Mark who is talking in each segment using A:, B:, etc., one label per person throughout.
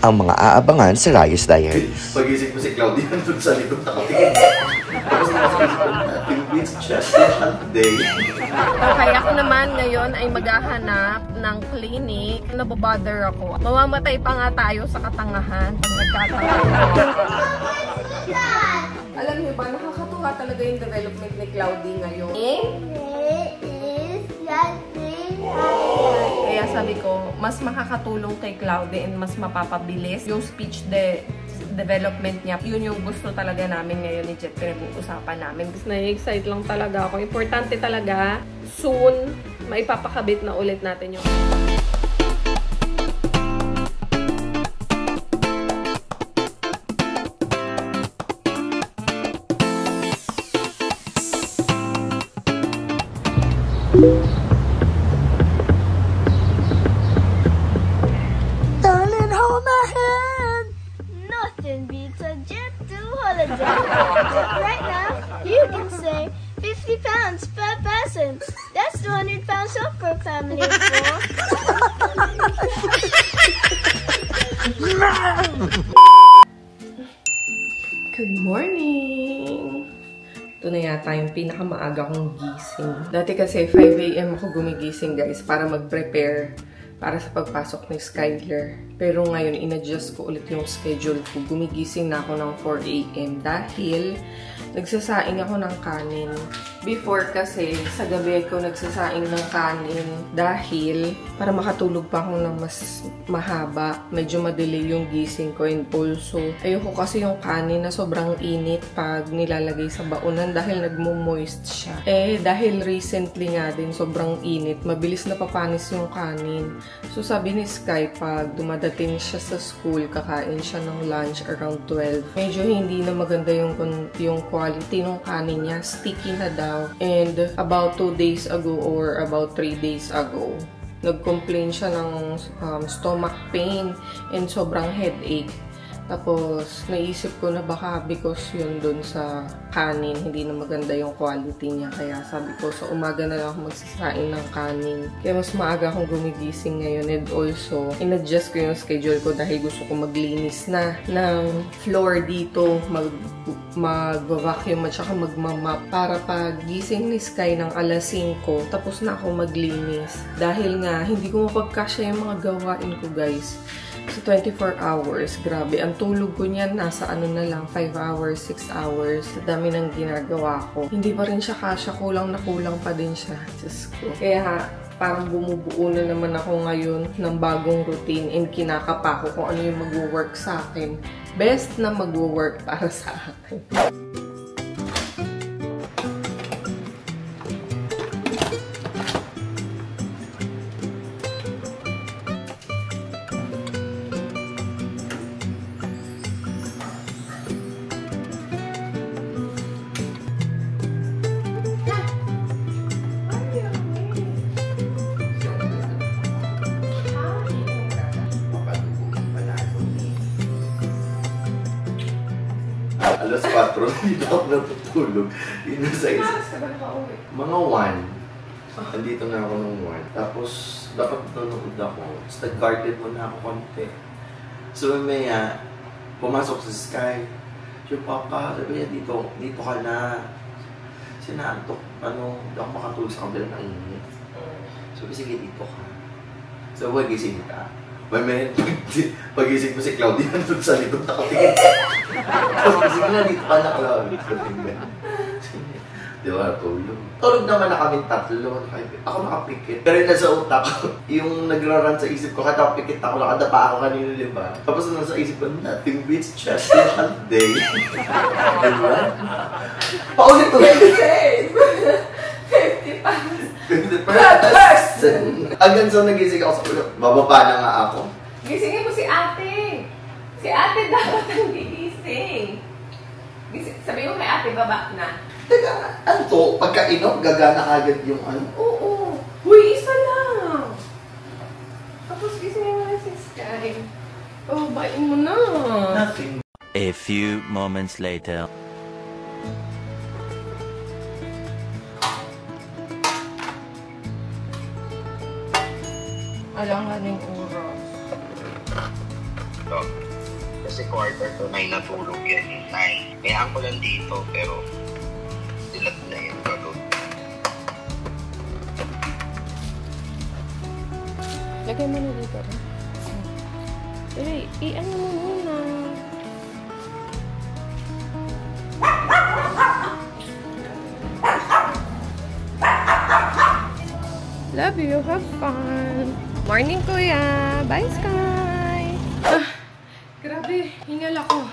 A: ang mga aabangan sa Rayos Diaries.
B: Pag-isip mo si Claudia nandun sa likod nakatingin. Tapos nakasisip ko, it's just a day.
C: Okay, ako naman ngayon ay maghahanap ng clinic. Nabobother ako. Mamamatay pa nga tayo sa katangahan pag nagkatanga. Alam niyo ba, nakakatuwa talaga yung development ni Claudie ngayon. Kaya sabi ko, mas makakatulong kay Claudie and mas mapapabilis yung speech development niya. Yun yung gusto talaga namin ngayon ni Jet. Pinag-uusapan namin. Kasi na-excite lang talaga ako. Importante talaga, soon, maipapakabit na ulit natin yung...
D: Right now, you can save £50 per person. That's £200 off for a family of 4.
C: Good morning! Ito na yata yung pinakamaaga kong gising. Dati kasi 5 AM ako gumigising guys para mag-prepare para sa pagpasok ni Skyler. Pero ngayon, in-adjust ko ulit yung schedule ko. Gumigising na ako ng 4 AM dahil nagsasaing ako ng kanin. Before kasi, sa gabi ko nagsasaing ng kanin dahil para makatulog pa ako ng mas mahaba. Medyo madelay yung gising ko and also, ayoko kasi yung kanin na sobrang init pag nilalagay sa baunan dahil nagmo-moist siya. Dahil recently nga din, sobrang init. Mabilis na papanis yung kanin. So sabi ni Sky, pag dumadating siya sa school, kakain siya ng lunch around 12. Medyo hindi na maganda yung quality ng kanin niya. Sticky na daw. And about 2 days ago or about 3 days ago, nag-complain siya ng stomach pain and sobrang headache. Tapos, naisip ko na baka because yun dun sa kanin, hindi na maganda yung quality niya. Kaya sabi ko, sa umaga na lang ako magsasain ng kanin. Kaya mas maaga akong gumigising ngayon. And also, in-adjust ko yung schedule ko dahil gusto ko maglinis na ng floor dito. Mag-vacuum at saka magmamap. Para pag gising ni Sky ng alas 5, tapos na ako maglinis. Dahil nga, hindi ko mapagkasya yung mga gawain ko, guys. Sa 24 hours, grabe. Ang tulog ko niyan, nasa ano na lang, 5 hours, 6 hours. Sa dami ng ginagawa ko. Hindi pa rin siya kasya, kulang na kulang pa din siya. Diyos ko. Kaya, parang bumubuo na naman ako ngayon ng bagong routine and kinakapa ko kung ano yung mag-work sa akin. Best na mag-work para sa akin.
B: Alas 4, dito ako natutulog. Yun sa isa. Mga 1. Andito na ako ng 1. Tapos, dapat nanonood ako. Tapos, nag-garden mo na ako konti. So, may pumasok sa Sky. Yung papa, sabi niya, dito ka na. Sinantok, hindi ako makatulog sa kabila ng init. So, sige, dito ka. So, magising ka. May minute, pag-isip mo si Claudia nandun sa likod nakatingin. Tapos sige na, dito ka na, Claudia. Di ba, tulog. Tulog naman na kami tatlo. Ako nakapikit. Pero yung nasa utak ko, yung nagraran sa isip ko, kada pikit ako, nakadapa ako kanina, di ba? Tapos nasa isip ko, nothing beats just a day. Di ba? Paulit-ulit. 50 pounds. 50%. Hanggang sa nagising ako sa ulo, bababa na nga ako.
C: Gisingin mo si ate. Si ate dapat ang gigising. Sabi mo kay ate, baba na.
B: Teka, ano to? Pagkainom, gagana agad yung ano?
C: Oo. Uy, isa lang. Tapos gisingin mo na si Sky. Oh, bain mo na.
B: Nothing.
A: A few moments later.
C: Alangan ng oras.
E: kasi 8:45 natulog yan yung time. Kaya ko lang dito, pero dilat na yun gagawin.
C: Lagay mo na dito. Dali, i-ano mo muna. Love you. Have fun. Morning, Kuya. Bye, Sky. Grabe. Hingal ako.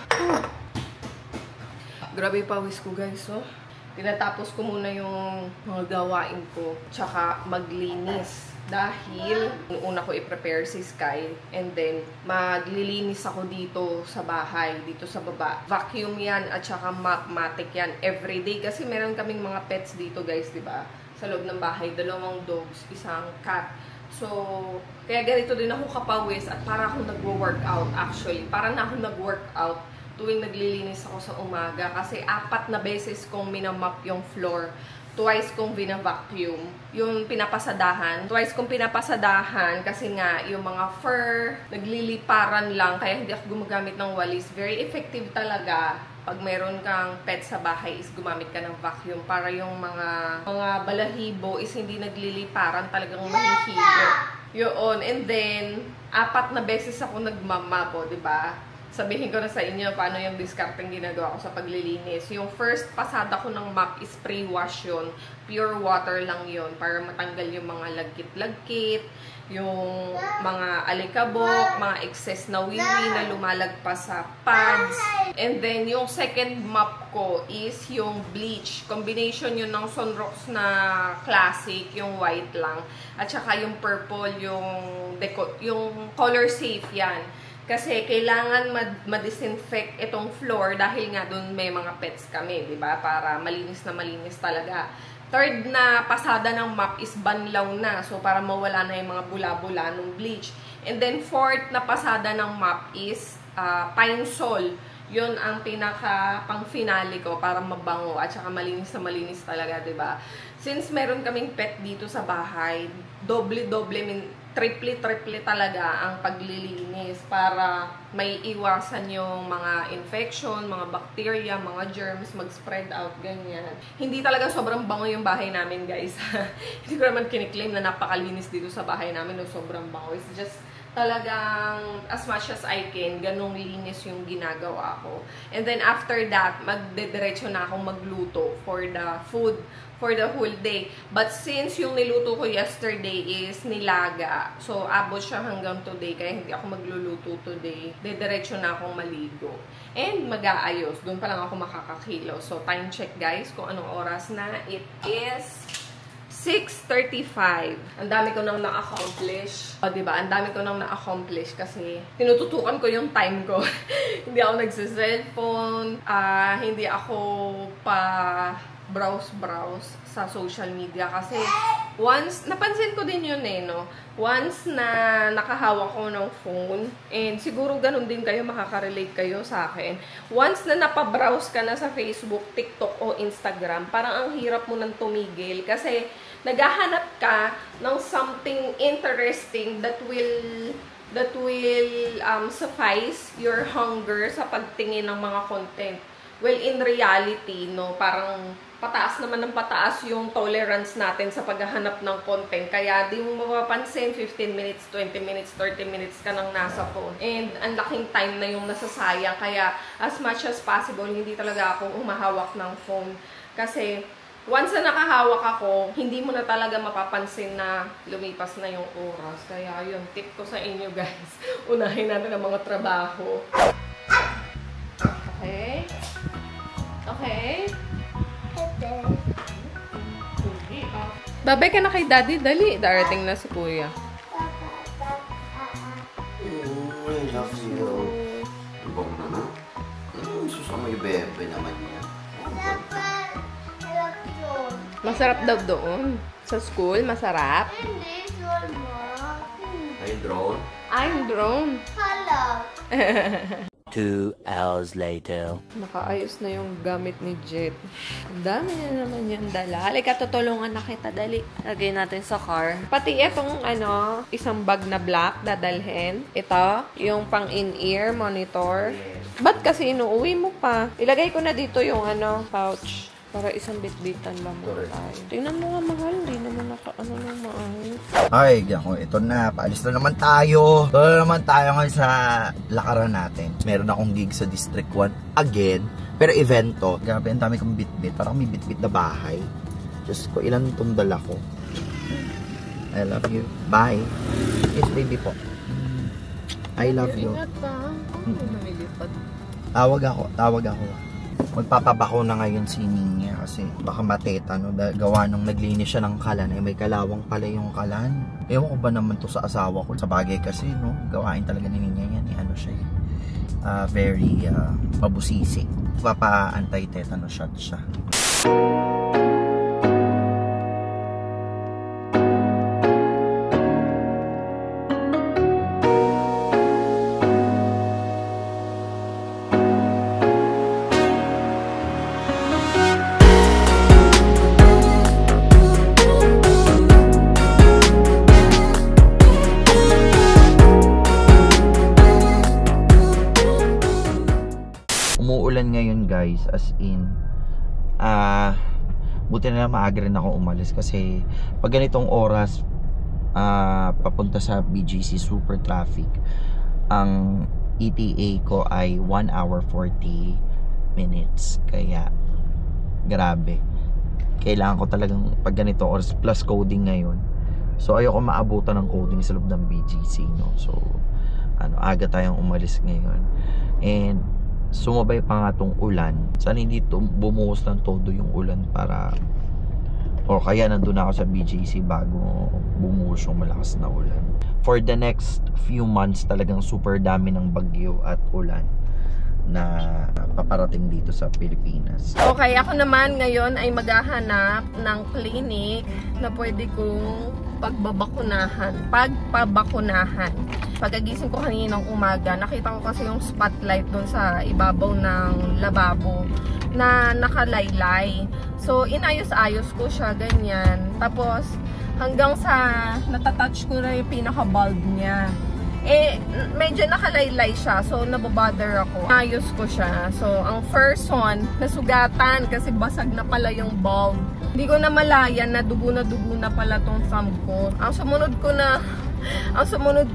C: Grabe pawis ko, guys. Oh. Tinatapos ko muna yung mga gawain ko. Tsaka maglinis. Dahil una ko i-prepare si Sky. And then, maglilinis ako dito sa bahay. Dito sa baba. Vacuum yan at tsaka matic yan. Everyday. Kasi meron kaming mga pets dito, guys. Diba? Sa loob ng bahay, 2 dogs, 1 cat. So, kaya ganito din ako kapawis at para ako nagwo-workout actually. Para na ako nag-workout tuwing naglilinis ako sa umaga kasi 4 na beses kong minamap yung floor. Twice kong bina-vacuum. Yung pinapasadahan. Twice kong pinapasadahan kasi nga yung mga fur, nagliliparan lang kaya hindi ako gumagamit ng walis. Very effective talaga. Pag meron kang pet sa bahay is gumamit ka ng vacuum para yung mga balahibo is hindi nagliliparan, talagang mahihigo. Yun. And then, 4 na beses ako nagmamapo, diba? Sabihin ko na sa inyo paano yung discarding ginagawa ko sa paglilinis. Yung first pasada ko ng mop is pre-wash yun. Pure water lang yun para matanggal yung mga lagkit-lagkit, yung mga alikabok, mga excess na wiwi na lumalagpas sa pads. And then, yung second mop ko is yung bleach. Combination yun ng Sunrox na classic, yung white lang. At saka yung purple, yung color safe yan. Kasi kailangan ma-disinfect itong floor dahil nga doon may mga pets kami, di ba? Para malinis na malinis talaga. Third na pasada ng mop is banlaw na. So, para mawala na yung mga bula-bula ng bleach. And then, fourth na pasada ng mop is Pine Sol. Yun ang pinaka pang-finale ko para mabango at saka malinis na malinis talaga, diba? Since meron kaming pet dito sa bahay, triple talaga ang paglilinis para may iwasan yung mga infection, mga bacteria, mga germs, mag-spread out, ganyan. Hindi talaga sobrang bango yung bahay namin, guys. Hindi ko naman kiniklaim na napakalinis dito sa bahay namin o sobrang bango. It's just talagang as much as I can, ganong linis yung ginagawa ko. And then after that, magdediretso na akong magluto for the food for the whole day. But since yung niluto ko yesterday is nilaga, so abot siya hanggang today, kaya hindi ako magluluto today. Dediretso na akong maligo. And mag-aayos. Doon pa lang ako makakakilo. So time check, guys, kung anong oras na. It is 6:35. Ang dami ko nang na-accomplish. O, diba? Ang dami ko nang na-accomplish kasi tinututukan ko yung time ko. Hindi ako nagsiselfone. Hindi ako pa browse sa social media kasi once, napansin ko din yun no? Once na nakahawak ko ng phone, and siguro ganun din kayo, makaka-relate kayo sa akin. Once na napabrowse ka na sa Facebook, TikTok o Instagram, parang ang hirap mo nang tumigil kasi naghahanap ka ng something interesting that will suffice your hunger sa pagtingin ng mga content. Well, in reality, no, parang pataas naman ng pataas yung tolerance natin sa paghahanap ng content. Kaya di mo mapapansin, 15 minutes, 20 minutes, 30 minutes ka nang nasa phone. And ang laking time na yung nasasayang. Kaya as much as possible, hindi talaga ako umahawak ng phone. Kasi once na nakahawak ako, hindi mo na talaga mapapansin na lumipas na yung oras. Kaya yun, tip ko sa inyo, guys. Unahin natin ang mga trabaho. Okay? Okay? Babay ka na kay Daddy. Dali. Darating na si Kuya.
B: I love you. Ibang naman. Susama yung bebe naman niya.
C: Masarap daw doon. Sa school, masarap.
B: Ay, drone.
C: I'm drone.
D: Hello.
A: 2 hours later.
C: Nakaayos na yung gamit ni Jet. Ang dami na naman yung dala. Halika, tutulungan na kita. Dali. Lagay natin sa car. Pati itong isang bag na black dadalhin. Ito, yung pang in-ear monitor. Ba't kasi inuuwi mo pa? Ilagay ko na dito yung pouch. Para isang bit-bitan lang muna tayo. Tingnan mo nga, mahal. Hindi naman nang maayos.
B: Ay, ito na. Paalis na naman tayo. Ito na naman tayo ngayon sa lakaran natin. Meron akong gig sa District 1 again. Pero event to. Grabe, ang dami kong bit-bit. Parang may bit-bit na bahay. Diyos ko, ilan itong dala ko. I love you. Bye. Yes, baby po. I love you.
C: Ingat pa.
B: Tawag ako. Magpapabako na ngayon si Ninya kasi baka mateta, no? Gawa nung naglinis siya ng kalan, may kalawang pala yung kalan. Ewan ko ba naman to sa asawa ko. Sa bagay kasi, no? Gawain talaga ni Ninya yan. Siya very mabusisi. Papa-anti-tetanus shot siya. Umuulan ngayon guys, as in buti na lang maaga rin ako umalis kasi pag ganitong oras papunta sa BGC super traffic. Ang ETA ko ay 1 hour 40 minutes, kaya grabe, kailangan ko talagang pag ganito oras plus coding ngayon, so ayoko maabutan ng coding sa loob ng BGC, no? So aga tayong umalis ngayon and sumabay pa nga tong ulan. Sana hindi bumuhos ng todo yung ulan para o kaya nandun ako sa BGC bago bumuhos yung malakas na ulan. For the next few months talagang super dami ng bagyo at ulan na paparating dito sa Pilipinas.
C: Okay, ako naman ngayon ay maghahanap ng clinic na pwede kong pagpabakunahan. Pagkagising ko kaninang umaga, nakita ko kasi yung spotlight doon sa ibabaw ng lababo na nakalaylay. So, inayos-ayos ko siya, ganyan. Tapos, hanggang sa natatouch ko na yung pinaka-bulb niya. Medyo nakalaylay siya. So, nabobother ako. Ayos ko siya. So, ang first one, nasugatan kasi basag na pala yung bulb. Hindi ko na malayan na dugo na pala tong thumb ko. Ang sumunod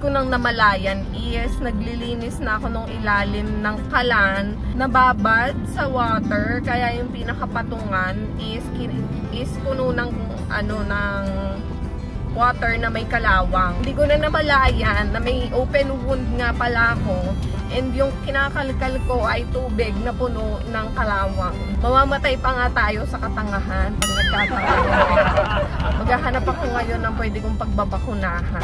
C: ko nang namalayan is naglilinis na ako ng ilalim ng kalan, nababad sa water, kaya yung pinakapatungan is puno ng ng water na may kalawang. Hindi ko na namalayan na may open wound nga pala ako. And yung kinakalkal ko ay tubig na puno ng kalawang. Mamamatay pa nga tayo sa katangahan pag nagkakaroon. Maghahanap ako ngayon ng pwede kong pagbabakunahan.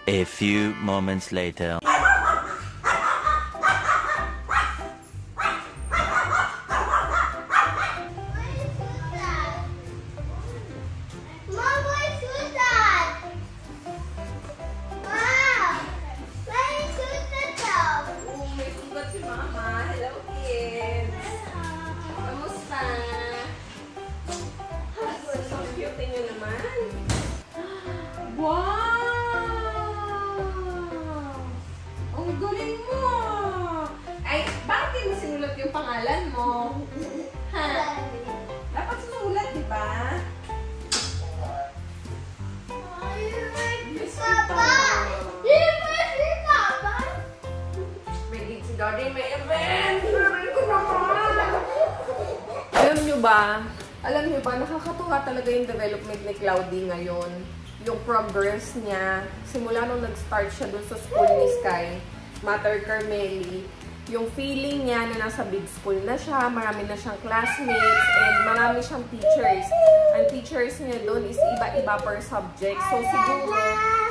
A: A few moments later.
C: Pangalan mo. Ha? Dapat susulat, di ba?
D: Papa! Papa!
C: May si Daddy, may event! Sabi ko naman! Alam nyo ba, nakakatuwa talaga yung development ni Cloudy ngayon. Yung progress niya, simula nung nag-start siya dun sa school ni Sky, Mater Carmeli, yung feeling niya na nasa big school na siya, marami na siyang classmates, and marami siyang teachers. Ang teachers niya doon is iba-iba per subject. So, siguro,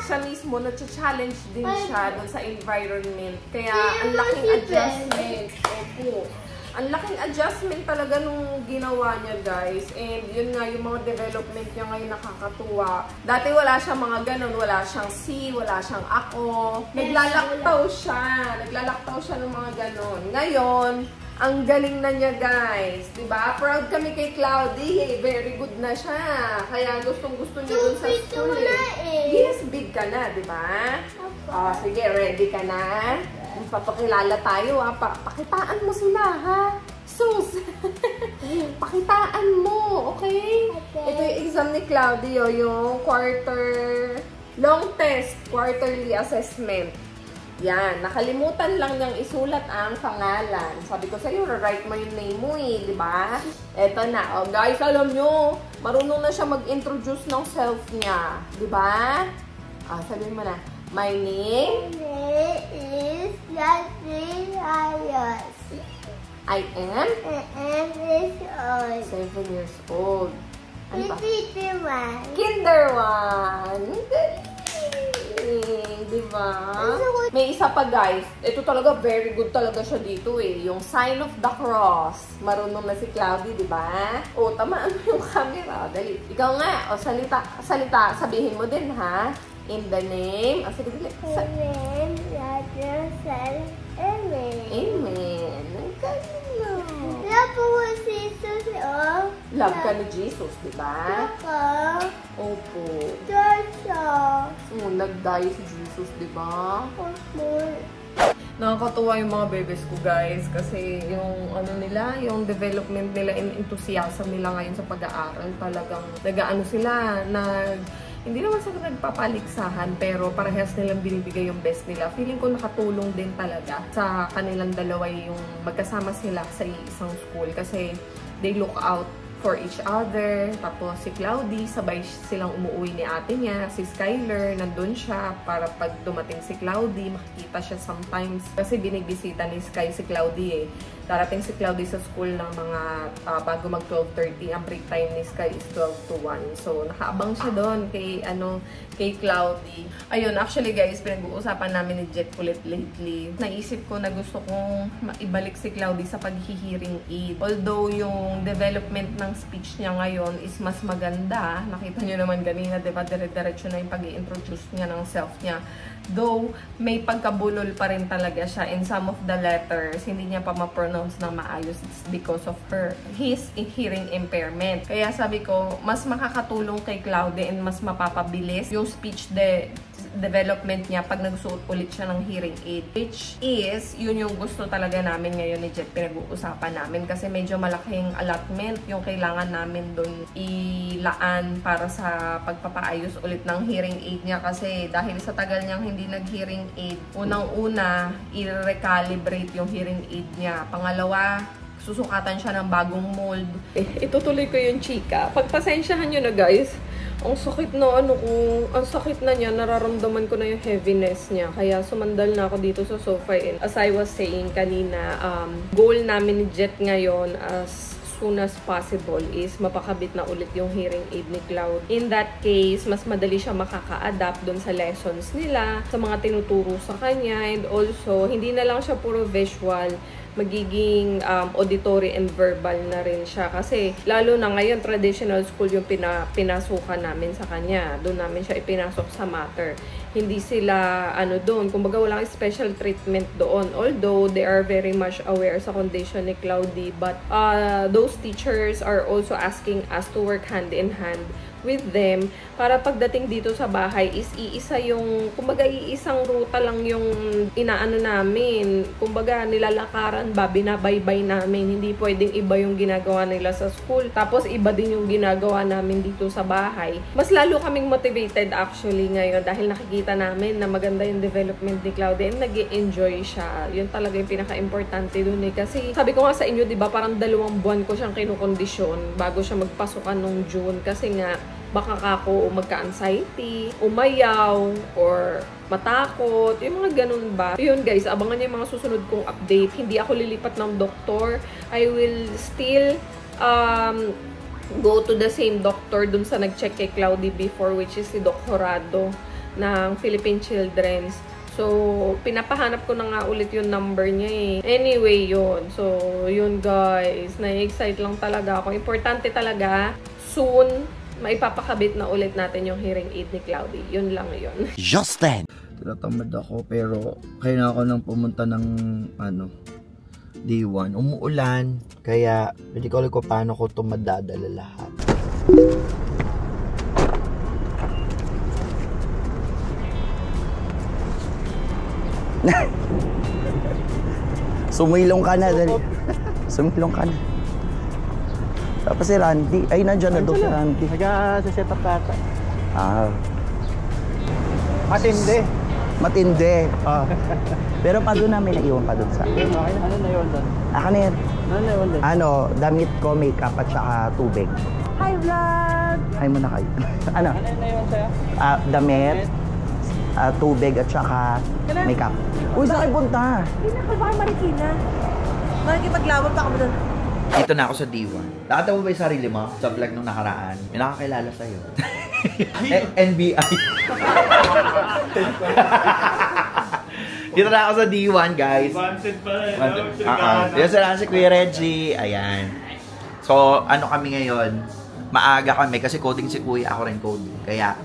C: siya mismo, na-challenge din siya doon sa environment. Kaya, ang laking adjustment. Opo. Ang laking adjustment talaga nung ginawa niya, guys. And yun nga, yung mga development niya ngayon nakakatuwa. Dati wala siyang mga ganun. Wala siyang C, wala siyang ako. Naglalaktaw siya. Naglalaktaw siya ng mga ganun. Ngayon, ang galing na niya, guys. Diba? Proud kami kay Cloudy. Very good na siya. Kaya gustong-gusto niya dun sa school. Yes, big ka na, diba? Oh, sige, ready ka na? Papakilala tayo, ha? Pakitaan mo sila, ha? Sus! Pakitaan mo, okay? Ito yung exam ni Claudio, yung long test, quarterly assessment. Yan, nakalimutan lang niyang isulat ang pangalan. Sabi ko sa'yo, write mo yung name mo eh, di ba? Eto na. Oh, guys, alam nyo, marunong na siya mag-introduce ng self niya. Di ba? Ah, sabihin mo na. My name
D: is Leslie Ayos.
C: I am
D: 7
C: years old. Ano pa?
D: Kinder
C: 1. Diba? May isa pa, guys. Ito talaga, very good talaga siya dito eh. Yung sign of the cross. Marunong na si Cloudy, diba? O, tamaan mo yung camera. Dali. Ikaw nga. O, salita. Sabihin mo din, ha? In the name. O, sige, dali.
D: Amen.
C: Amen. Ang galing na.
D: Love po si Jesus, oh.
C: Love ka ni Jesus, diba?
D: Ako.
C: Opo.
D: Joshua.
C: Nag-die si Jesus, diba?
D: Opo.
C: Nakakatuwa yung mga bebes ko, guys, kasi yung ano nila, yung development nila and enthusiasm nila ngayon sa pag-aaral, talagang nag-ano sila, hindi naman sa nagpapaligsahan, pero parehas nilang binibigay yung best nila. Feeling ko nakatulong din talaga sa kanilang dalawa yung magkasama sila sa isang school kasi they look out for each other. Tapos si Cloudy, sabay silang umuwi ni ate niya. Si Skyler, nandun siya para pag dumating si Cloudy, makikita siya sometimes. Kasi binibisita ni Sky si Cloudy eh. Darating si Cloudy sa school ng mga bago mag 12:30. Ang break time ni Sky is 12 to 1. So, nakaabang siya doon kay Cloudy. Ayun, actually guys, pinag-uusapan namin ni Jet ulit lately. Naisip ko na gusto kong ibalik si Cloudy sa pag-hearing aid. Although yung development ng speech niya ngayon is mas maganda. Nakita niyo naman kanina, diba? Dire-diretso na yung pag-i-introduce niya ng self niya. Though, may pagkabulol pa rin talaga siya in some of the letters. Hindi niya pa ma-pronounce ng maayos. It's because of his hearing impairment. Kaya sabi ko, mas makakatulong kay Cloudy and mas mapapabilis yung speech development niya pag nagsuot ulit siya ng hearing aid. Which is, yun yung gusto talaga namin ngayon ni Jet. Pinag-uusapan namin kasi medyo malaking allotment yung kailangan namin dun ilaan para sa pagpapaayos ulit ng hearing aid niya kasi dahil sa tagal niyang hindi nag-hearing aid, unang-una, i-recalibrate yung hearing aid niya. Pangalawa, susukatan siya ng bagong mold. Itutuloy ko yung chika. Pagpasensyahan nyo na, guys. Ang sakit na ang sakit na niya, nararamdaman ko na yung heaviness niya. Kaya sumandal na ako dito sa sofa. And as I was saying kanina, goal namin ni Jet ngayon as soon as possible is mapakabit na ulit yung hearing aid ni Cloud. In that case, mas madali siya makaka-adapt dun sa lessons nila, sa mga tinuturo sa kanya, and also, hindi na lang siya puro visual, magiging auditory and verbal na rin siya. Kasi, lalo na ngayon, traditional school yung pinasukan namin sa kanya. Doon namin siya ipinasok sa matter. Hindi sila, doon, kumbaga walang special treatment doon. Although, they are very much aware sa condition ni Cloudy. But, those teachers are also asking us to work hand in hand with them para pagdating dito sa bahay is iisa yung, kumbaga iisang ruta lang yung inaano namin. Kumbaga nilalakaran ba, binabaybay namin. Hindi pwedeng iba yung ginagawa nila sa school. Tapos iba din yung ginagawa namin dito sa bahay. Mas lalo kaming motivated actually ngayon dahil nakikita namin na maganda yung development ni Claudia and nag-enjoy siya. Yun talaga yung pinaka-importante dun eh. Kasi sabi ko nga sa inyo, diba, parang 2 buwan ko siyang kinukondisyon bago siya magpasukan nung June. Kasi nga, baka ako magka-anxiety, umayaw, or matakot, yung mga ganun ba. Yun guys, abangan niyo yung mga susunod kong update. Hindi ako lilipat ng doktor. I will still go to the same doctor dun sa nag-check kay Cloudy before, which is si Doc Horado ng Philippine Children's. So, pinapahanap ko na nga ulit yung number niya eh. Anyway, yun. So, yun guys. Na-excite lang talaga ako. Importante talaga, soon, maipapakabit na ulit natin yung hearing aid ni Cloudy. Yun lang yun.
B: Just then. Tinatamad ako pero kailangan ko nang pumunta ng day 1. Umuulan. Kaya hindi ko alam kung paano ko ito madadala lahat.
F: Sumilong ka na, dali. Sumilong ka na. Tapos si Randy. Ay, nandiyan na doon si Randy.
G: Nag-set up ka ata.
F: Ah.
G: Matindi.
F: Matindi. Pero pa doon namin naiwan pa doon sa...
G: Ano na yun doon?
F: Ano yan?
G: Ano na yun doon?
F: Ano, damit ko, makeup at saka tubig.
G: Hi vlog!
F: Hi muna kayo. Ano?
G: Ano na yun sa'yo?
F: Damit, tubig at saka makeup. Uy, saan kayo punta?
H: Hindi na ako Marikina. Makikipaglawag pa kami doon.
B: Dito na ako sa D1. Nakita mo ba yung sarili mo sa vlog nung nakaraan? May nakakilala sa'yo. NBI. Dito na ako sa D1, guys. Wanted pala. Dito sa si Kuya Reggie. Ayan. So, ano kami ngayon? Maaga kami kasi coding si Kuya. Ako rin coding. Kaya,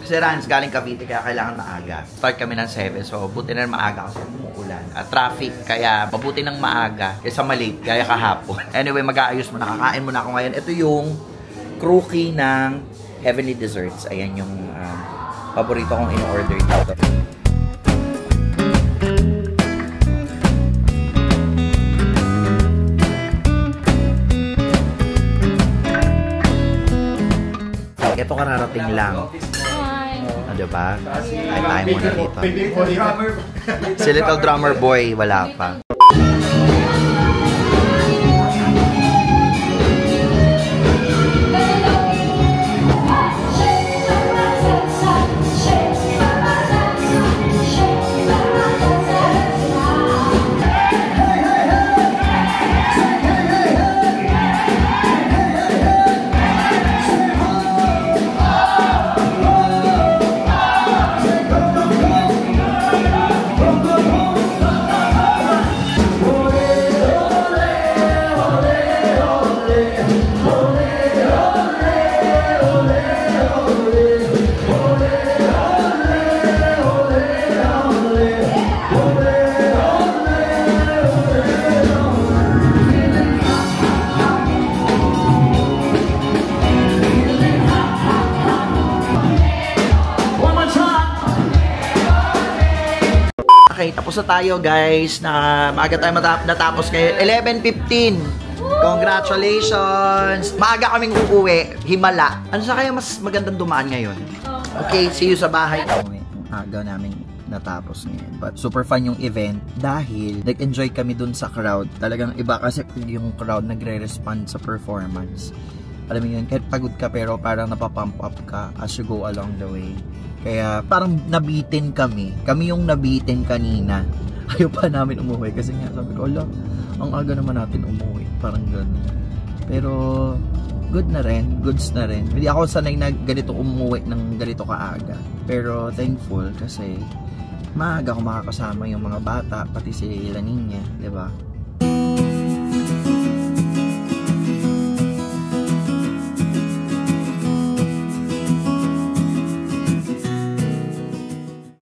B: kasi Rans, galing Cavite, kaya kailangan maaga. Start kami ng 7, so buti na maaga kasi umuulan. At traffic, kaya mabuti ng maaga kaysa malate, kaya kahapon. Anyway, mag-aayos muna, kakain muna ako ngayon. Ito yung crookie ng Heavenly Desserts. Ayan yung paborito kong in-order dito. Ito kararating lang. Diba? Ay, tayo muna dito. Si Little Drummer Boy, wala pa. Okay, tapos na tayo guys. Maaga tayo natapos ngayon. 11:15. Congratulations! Maaga kaming uuwi. Himala. Ano sa kaya mas magandang dumaan ngayon? Okay, see you sa bahay. Aga namin natapos ngayon. But super fun yung event dahil nag-enjoy kami dun sa crowd. Talagang iba kasi yung crowd nagre-respond sa performance. Alam mo yun, kahit pagod ka pero parang napapump up ka as you go along the way. Kaya parang nabitin kami. Kami yung nabitin kanina. Ayaw pa namin umuwi kasi nga sabi ko, ala, ang aga naman natin umuwi. Parang gano'n. Pero good na rin. Goods na rin. Hindi ako sanay na ganito umuwi ng ganito kaaga. Pero thankful kasi maaga ko makakasama yung mga bata, pati si La Nina, diba?